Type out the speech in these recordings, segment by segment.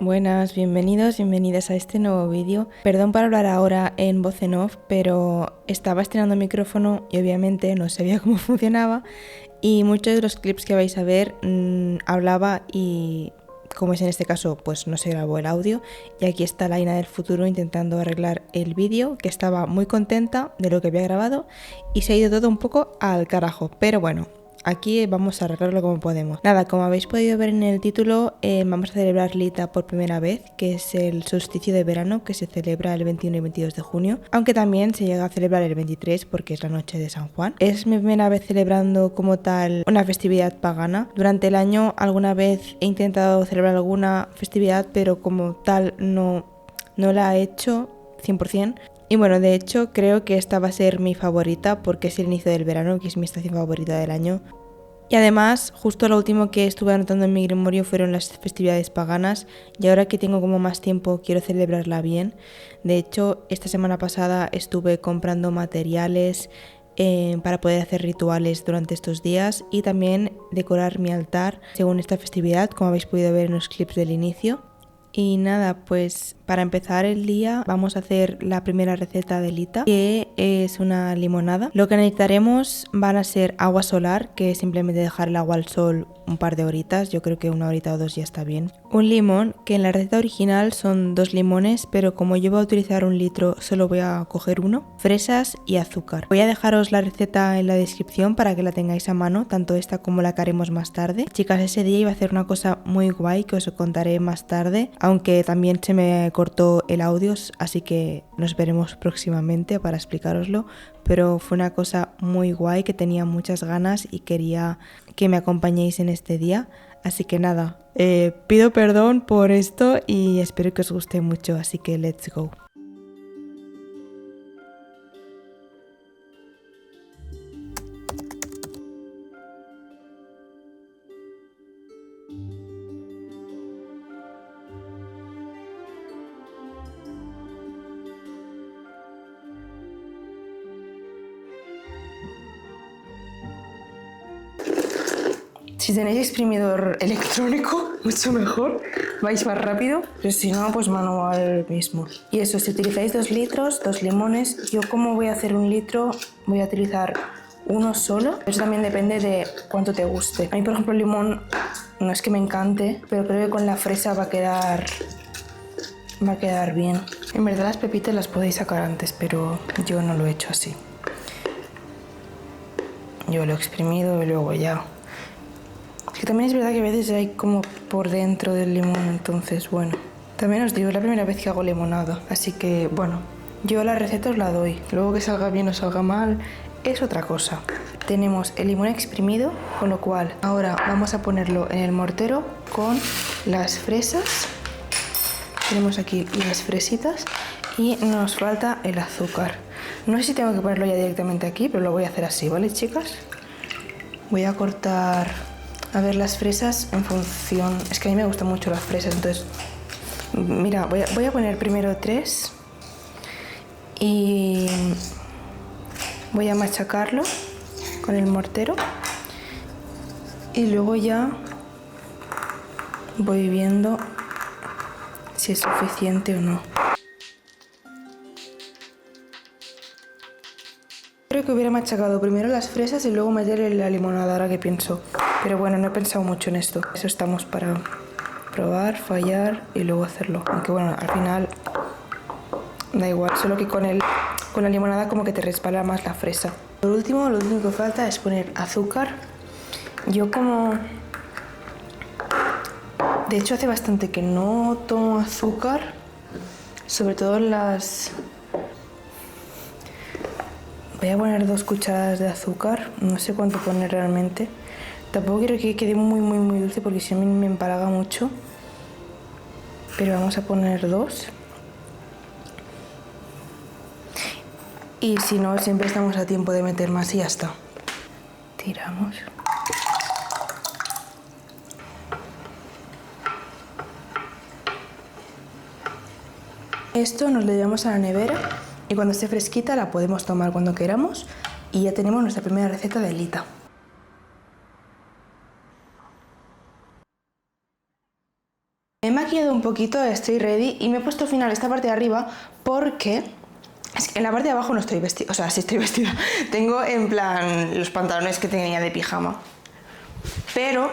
Buenas, bienvenidos, bienvenidas a este nuevo vídeo. Perdón por hablar ahora en voz en off, pero estaba estrenando micrófono y obviamente no sabía cómo funcionaba y muchos de los clips que vais a ver hablaba y como es en este caso pues no se grabó el audio y aquí está la Ina del futuro intentando arreglar el vídeo, que estaba muy contenta de lo que había grabado y se ha ido todo un poco al carajo, pero bueno. Aquí vamos a arreglarlo como podemos. Nada, como habéis podido ver en el título, vamos a celebrar Lita por primera vez, que es el solsticio de verano que se celebra el 21 y 22 de junio, aunque también se llega a celebrar el 23 porque es la noche de San Juan. Es mi primera vez celebrando como tal una festividad pagana. Durante el año alguna vez he intentado celebrar alguna festividad, pero como tal no la he hecho 100%. Y bueno, de hecho creo que esta va a ser mi favorita porque es el inicio del verano, que es mi estación favorita del año. Y además, justo lo último que estuve anotando en mi grimorio fueron las festividades paganas y ahora que tengo como más tiempo quiero celebrarla bien. De hecho, esta semana pasada estuve comprando materiales para poder hacer rituales durante estos días y también decorar mi altar según esta festividad, como habéis podido ver en los clips del inicio. Y nada, pues para empezar el día vamos a hacer la primera receta de Lita, que es una limonada. Lo que necesitaremos van a ser agua solar, que es simplemente dejar el agua al sol un par de horitas, yo creo que 1 horita o 2 ya está bien. Un limón, que en la receta original son 2 limones, pero como yo voy a utilizar 1 litro solo voy a coger 1. Fresas y azúcar. Voy a dejaros la receta en la descripción para que la tengáis a mano, tanto esta como la que haremos más tarde. Chicas, ese día iba a hacer una cosa muy guay que os contaré más tarde, aunque también se me cortó el audio, así que nos veremos próximamente para explicároslo, pero fue una cosa muy guay que tenía muchas ganas y quería que me acompañéis en este día, así que nada, pido perdón por esto y espero que os guste mucho, así que let's go. Si tenéis exprimidor electrónico, mucho mejor, vais más rápido, pero si no, pues manual mismo. Y eso, si utilizáis 2 litros, 2 limones, yo como voy a hacer 1 litro, voy a utilizar uno solo. Eso también depende de cuánto te guste. A mí, por ejemplo, el limón no es que me encante, pero creo que con la fresa va a quedar bien. En verdad las pepitas las podéis sacar antes, pero yo no lo he hecho así. Yo lo he exprimido y luego ya. Que también es verdad que a veces hay como por dentro del limón, entonces bueno. También os digo, es la primera vez que hago limonada, así que bueno, yo la receta os la doy. Luego que salga bien o salga mal es otra cosa. Tenemos el limón exprimido, con lo cual ahora vamos a ponerlo en el mortero con las fresas. Tenemos aquí las fresitas y nos falta el azúcar. No sé si tengo que ponerlo ya directamente aquí, pero lo voy a hacer así, ¿vale, chicas? Voy a cortar... A ver, las fresas en función... Es que a mí me gustan mucho las fresas, entonces... Mira, voy a poner primero 3 y voy a machacarlo con el mortero y luego ya voy viendo si es suficiente o no. Creo que hubiera machacado primero las fresas y luego meterle la limonada, ahora que pienso. Pero bueno, no he pensado mucho en esto. Eso estamos para probar, fallar y luego hacerlo. Aunque bueno, al final da igual. Solo que con la limonada como que te resbala más la fresa. Por último, lo único que falta es poner azúcar. Yo como... De hecho hace bastante que no tomo azúcar. Sobre todo en las... Voy a poner 2 cucharadas de azúcar. No sé cuánto poner realmente. Tampoco quiero que quede muy dulce porque si a mí me empalaga mucho. Pero vamos a poner 2. Y si no, siempre estamos a tiempo de meter más y ya está. Tiramos. Esto nos lo llevamos a la nevera y cuando esté fresquita la podemos tomar cuando queramos y ya tenemos nuestra primera receta de Lita. Me he maquillado un poquito, estoy ready y me he puesto al final esta parte de arriba porque es que en la parte de abajo no estoy vestida, o sea, sí estoy vestida. Tengo en plan los pantalones que tenía de pijama, pero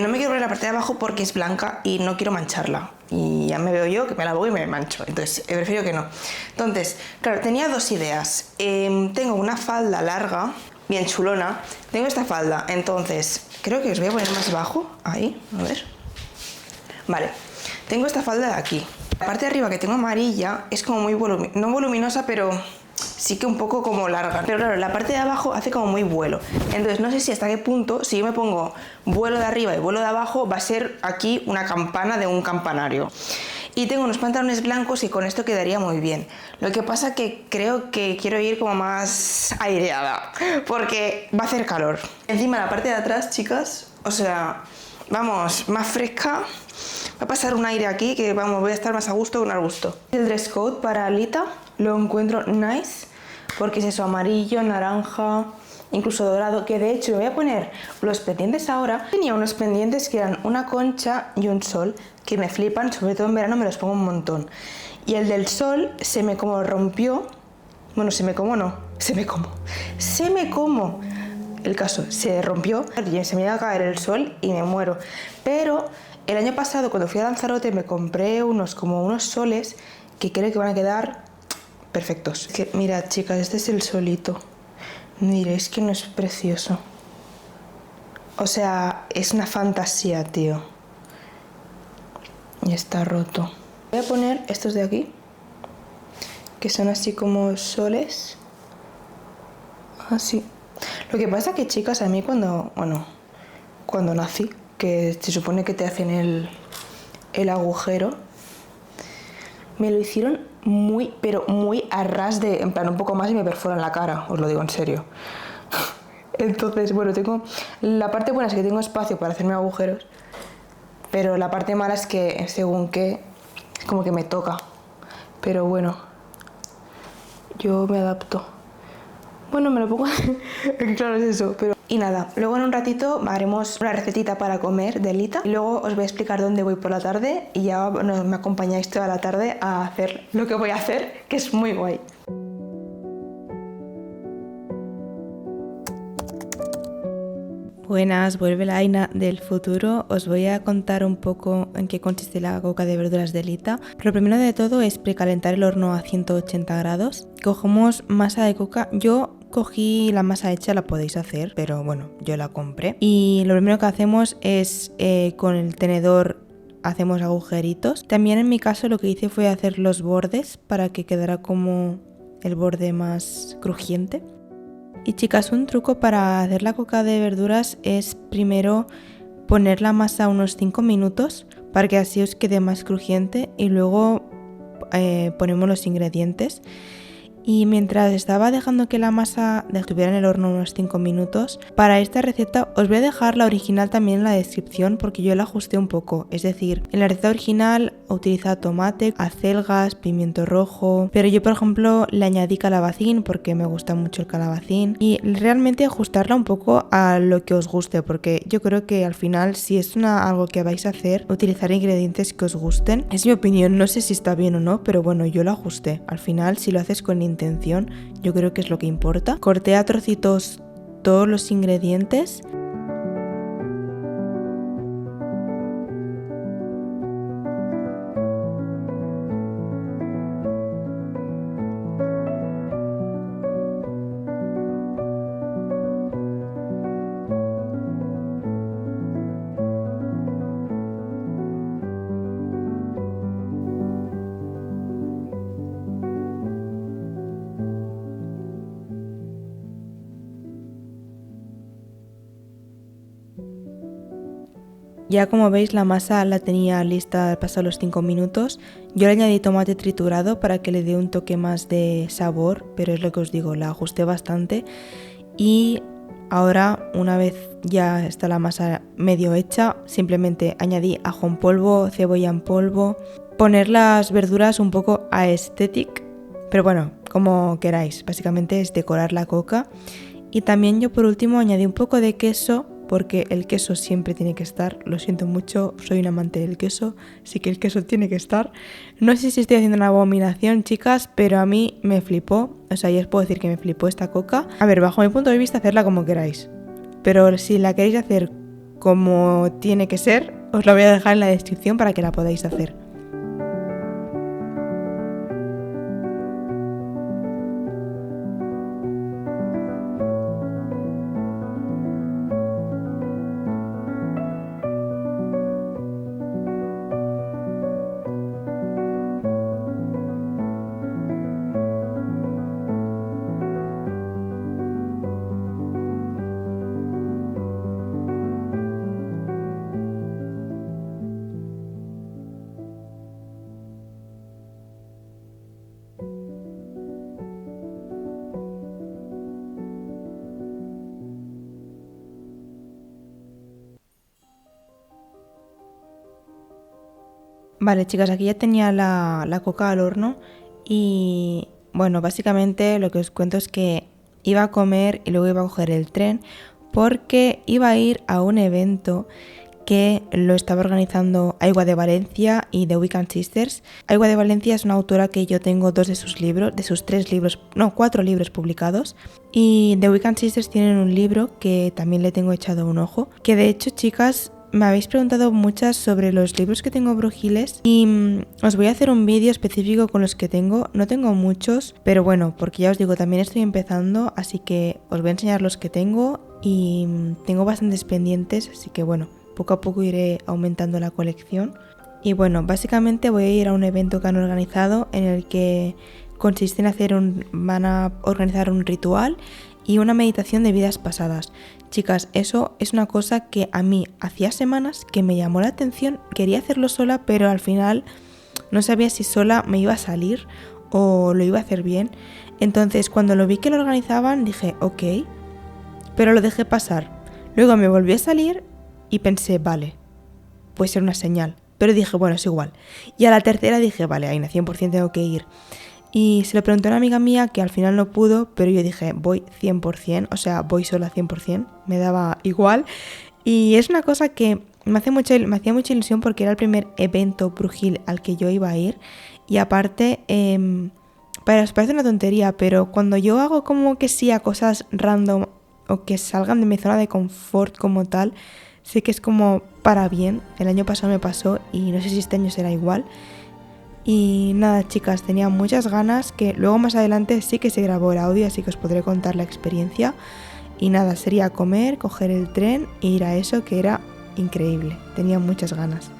no me quiero poner la parte de abajo porque es blanca y no quiero mancharla. Y ya me veo yo que me la voy y me mancho, entonces prefiero que no. Entonces, claro, tenía dos ideas. Tengo una falda larga, bien chulona. Tengo esta falda, entonces creo que os voy a poner más bajo, ahí, a ver. Vale, tengo esta falda de aquí. La parte de arriba que tengo amarilla es como muy no voluminosa, pero sí que un poco como larga. Pero claro, la parte de abajo hace como muy vuelo. Entonces no sé si hasta qué punto, si yo me pongo vuelo de arriba y vuelo de abajo, va a ser aquí una campana de un campanario. Y tengo unos pantalones blancos y con esto quedaría muy bien. Lo que pasa que creo que quiero ir como más aireada, porque va a hacer calor. Encima la parte de atrás, chicas, o sea, vamos, más fresca. Va a pasar un aire aquí que, vamos, voy a estar más a gusto que un arbusto. El dress code para Alita lo encuentro nice, porque es eso, amarillo, naranja, incluso dorado, que de hecho voy a poner los pendientes ahora. Tenía unos pendientes que eran una concha y un sol, que me flipan, sobre todo en verano me los pongo un montón. Y el del sol se me como rompió, bueno, se me como. El caso, se rompió y se me iba a caer el sol y me muero. Pero el año pasado, cuando fui a Lanzarote, me compré unos soles que creo que van a quedar perfectos. Mirad, chicas, este es el solito. Miréis que no es precioso. O sea, es una fantasía, tío. Y está roto. Voy a poner estos de aquí, que son así como soles. Así. Lo que pasa que, chicas, a mí cuando nací, que se supone que te hacen el agujero, me lo hicieron muy, pero muy a ras de, en plan, un poco más y me perforan la cara, os lo digo en serio. Entonces, bueno, la parte buena es que tengo espacio para hacerme agujeros, pero la parte mala es que, según qué, es como que me toca. Pero bueno, yo me adapto. Bueno, me lo pongo, claro, es eso, pero... Y nada, luego en un ratito haremos una recetita para comer de Alita y luego os voy a explicar dónde voy por la tarde y ya me acompañáis toda la tarde a hacer lo que voy a hacer, que es muy guay. Buenas, vuelve la Aina del futuro. Os voy a contar un poco en qué consiste la coca de verduras de Alita. Lo primero de todo es precalentar el horno a 180 grados. Cogemos masa de coca. Yo cogí la masa hecha, la podéis hacer, pero bueno, yo la compré. Y lo primero que hacemos es con el tenedor hacemos agujeritos. También en mi caso lo que hice fue hacer los bordes para que quedara como el borde más crujiente. Y chicas, un truco para hacer la coca de verduras es primero poner la masa unos 5 minutos para que así os quede más crujiente y luego ponemos los ingredientes. Y mientras estaba dejando que la masa estuviera en el horno unos 5 minutos, para esta receta os voy a dejar la original también en la descripción porque yo la ajusté un poco. Es decir, en la receta original utiliza tomate, acelgas, pimiento rojo, pero yo por ejemplo le añadí calabacín porque me gusta mucho el calabacín y realmente ajustarla un poco a lo que os guste porque yo creo que al final si es algo que vais a hacer, utilizar ingredientes que os gusten. Es mi opinión, no sé si está bien o no, pero bueno, yo lo ajusté. Al final si lo haces con intención, yo creo que es lo que importa. Corté a trocitos todos los ingredientes. Ya como veis la masa la tenía lista al pasar los 5 minutos. Yo le añadí tomate triturado para que le dé un toque más de sabor, pero es lo que os digo, la ajusté bastante. Y ahora una vez ya está la masa medio hecha, simplemente añadí ajo en polvo, cebolla en polvo. Poner las verduras un poco aesthetic, pero bueno, como queráis, básicamente es decorar la coca. Y también yo por último añadí un poco de queso porque el queso siempre tiene que estar. Lo siento mucho, soy un amante del queso, sí que el queso tiene que estar. No sé si estoy haciendo una abominación, chicas, pero a mí me flipó. O sea, ya os puedo decir que me flipó esta coca. A ver, bajo mi punto de vista, hacerla como queráis. Pero si la queréis hacer como tiene que ser, os la voy a dejar en la descripción para que la podáis hacer. Vale, chicas, aquí ya tenía la coca al horno y bueno, básicamente lo que os cuento es que iba a comer y luego iba a coger el tren porque iba a ir a un evento que lo estaba organizando Aigua de Valencia y The Weekend Sisters. Aigua de Valencia es una autora que yo tengo 2 de sus libros, de sus 4 libros publicados. Y The Weekend Sisters tienen un libro que también le tengo echado un ojo. Que de hecho, chicas, me habéis preguntado muchas sobre los libros que tengo brujiles y os voy a hacer un vídeo específico con los que tengo. No tengo muchos, pero bueno, porque ya os digo, también estoy empezando, así que os voy a enseñar los que tengo y tengo bastantes pendientes, así que bueno, poco a poco iré aumentando la colección. Y bueno, básicamente voy a ir a un evento que han organizado en el que consiste en van a organizar un ritual y una meditación de vidas pasadas. Chicas, eso es una cosa que a mí hacía semanas que me llamó la atención, quería hacerlo sola, pero al final no sabía si sola me iba a salir o lo iba a hacer bien. Entonces, cuando lo vi que lo organizaban, dije, ok, pero lo dejé pasar. Luego me volví a salir y pensé, vale, puede ser una señal. Pero dije, bueno, es igual. Y a la tercera dije, vale, Aina, 100% tengo que ir. Y se lo pregunté a una amiga mía que al final no pudo, pero yo dije, voy 100%, o sea, voy sola 100%, me daba igual. Y es una cosa que me hacía mucha ilusión porque era el primer evento brujil al que yo iba a ir. Y aparte, parece una tontería, pero cuando yo hago como que sí a cosas random o que salgan de mi zona de confort como tal, sé que es como para bien. El año pasado me pasó y no sé si este año será igual. Y nada, chicas, tenía muchas ganas, que luego más adelante sí que se grabó el audio, así que os podré contar la experiencia. Y nada, sería comer, coger el tren e ir a eso, que era increíble. Tenía muchas ganas.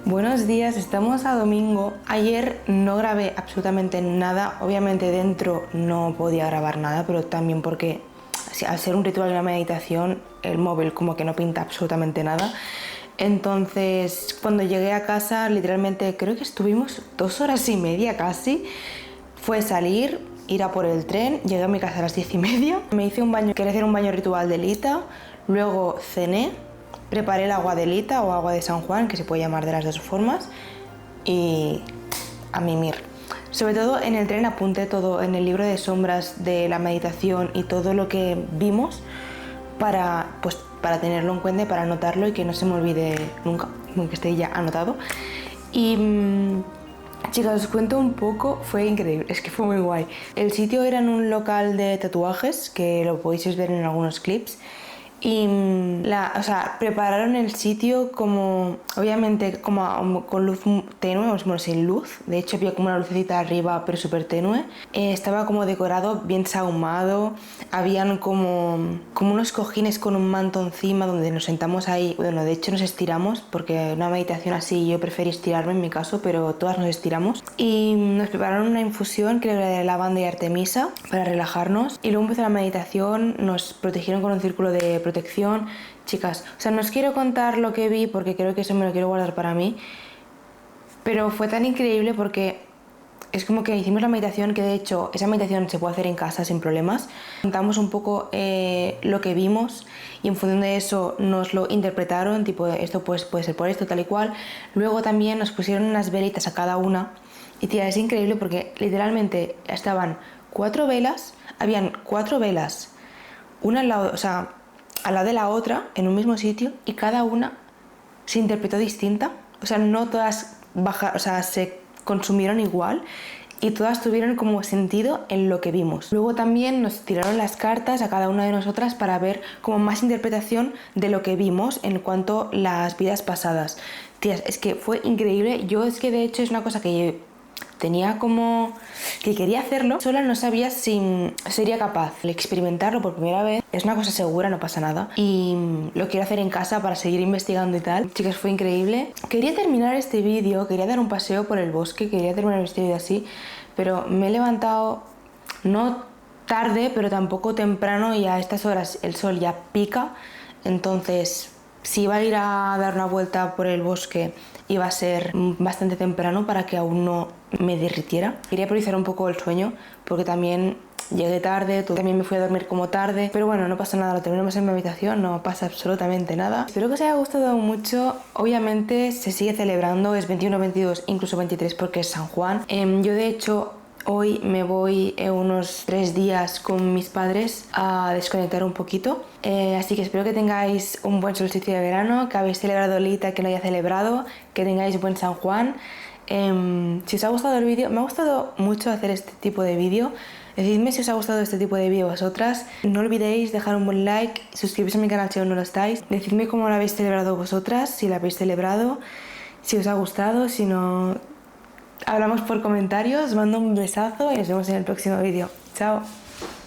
Buenos días, estamos a domingo. Ayer no grabé absolutamente nada, obviamente dentro no podía grabar nada, pero también porque al ser un ritual de una meditación el móvil como que no pinta absolutamente nada. Entonces cuando llegué a casa literalmente creo que estuvimos 2 horas y media casi. Fue salir, ir a por el tren, llegué a mi casa a las 10:30, me hice un baño, quería hacer un baño ritual de Lita, luego cené, preparé el agua de Lita o agua de San Juan, que se puede llamar de las dos formas, y a mimir. Sobre todo en el tren apunté todo en el libro de sombras de la meditación y todo lo que vimos para tenerlo en cuenta y para anotarlo y que no se me olvide nunca, aunque esté ya anotado. Y chicas, os cuento un poco, fue increíble, es que fue muy guay. El sitio era en un local de tatuajes, que lo podéis ver en algunos clips, y prepararon el sitio como, obviamente, como con luz tenue, bueno, sin luz. De hecho había como una lucecita arriba, pero súper tenue. Estaba como decorado, bien sahumado. Habían como unos cojines con un manto encima donde nos sentamos ahí. Bueno, de hecho nos estiramos, porque una meditación así yo preferí estirarme en mi caso, pero todas nos estiramos. Y nos prepararon una infusión que era de lavanda y artemisa para relajarnos. Y luego empezó la meditación, nos protegieron con un círculo de protección. Chicas, o sea, no os quiero contar lo que vi porque creo que eso me lo quiero guardar para mí, pero fue tan increíble porque es como que hicimos la meditación, que de hecho esa meditación se puede hacer en casa sin problemas. Contamos un poco lo que vimos y en función de eso nos lo interpretaron, tipo esto pues puede ser por esto, tal y cual. Luego también nos pusieron unas velitas a cada una y tía, es increíble porque literalmente estaban 4 velas, habían 4 velas, una al lado, o sea, al lado de la otra, en un mismo sitio, y cada una se interpretó distinta. O sea, no todas se consumieron igual y todas tuvieron como sentido en lo que vimos. Luego también nos tiraron las cartas a cada una de nosotras para ver como más interpretación de lo que vimos en cuanto a las vidas pasadas. Tías, es que fue increíble. Yo es que de hecho es una cosa que tenía como que quería hacerlo, sola no sabía si sería capaz de experimentarlo por primera vez. Es una cosa segura, no pasa nada, y lo quiero hacer en casa para seguir investigando y tal. Chicas, fue increíble. Quería terminar este vídeo, quería dar un paseo por el bosque, quería terminar este vídeo así, pero me he levantado no tarde, pero tampoco temprano, y a estas horas el sol ya pica. Entonces, si iba a ir a dar una vuelta por el bosque, iba a ser bastante temprano para que aún no me derritiera. Quería priorizar un poco el sueño porque también llegué tarde, también me fui a dormir como tarde, pero bueno, no pasa nada, lo terminamos en mi habitación, no pasa absolutamente nada. Espero que os haya gustado mucho. Obviamente se sigue celebrando, es 21, 22, incluso 23 porque es San Juan. Yo de hecho hoy me voy unos 3 días con mis padres a desconectar un poquito, así que espero que tengáis un buen solsticio de verano, que habéis celebrado el Ita, que no haya celebrado, que tengáis buen San Juan. Si os ha gustado el vídeo, me ha gustado mucho hacer este tipo de vídeo. Decidme si os ha gustado este tipo de vídeo vosotras. No olvidéis dejar un buen like, suscribiros a mi canal si aún no lo estáis. Decidme cómo lo habéis celebrado vosotras, si lo habéis celebrado, si os ha gustado, si no. Hablamos por comentarios, os mando un besazo y nos vemos en el próximo vídeo. Chao.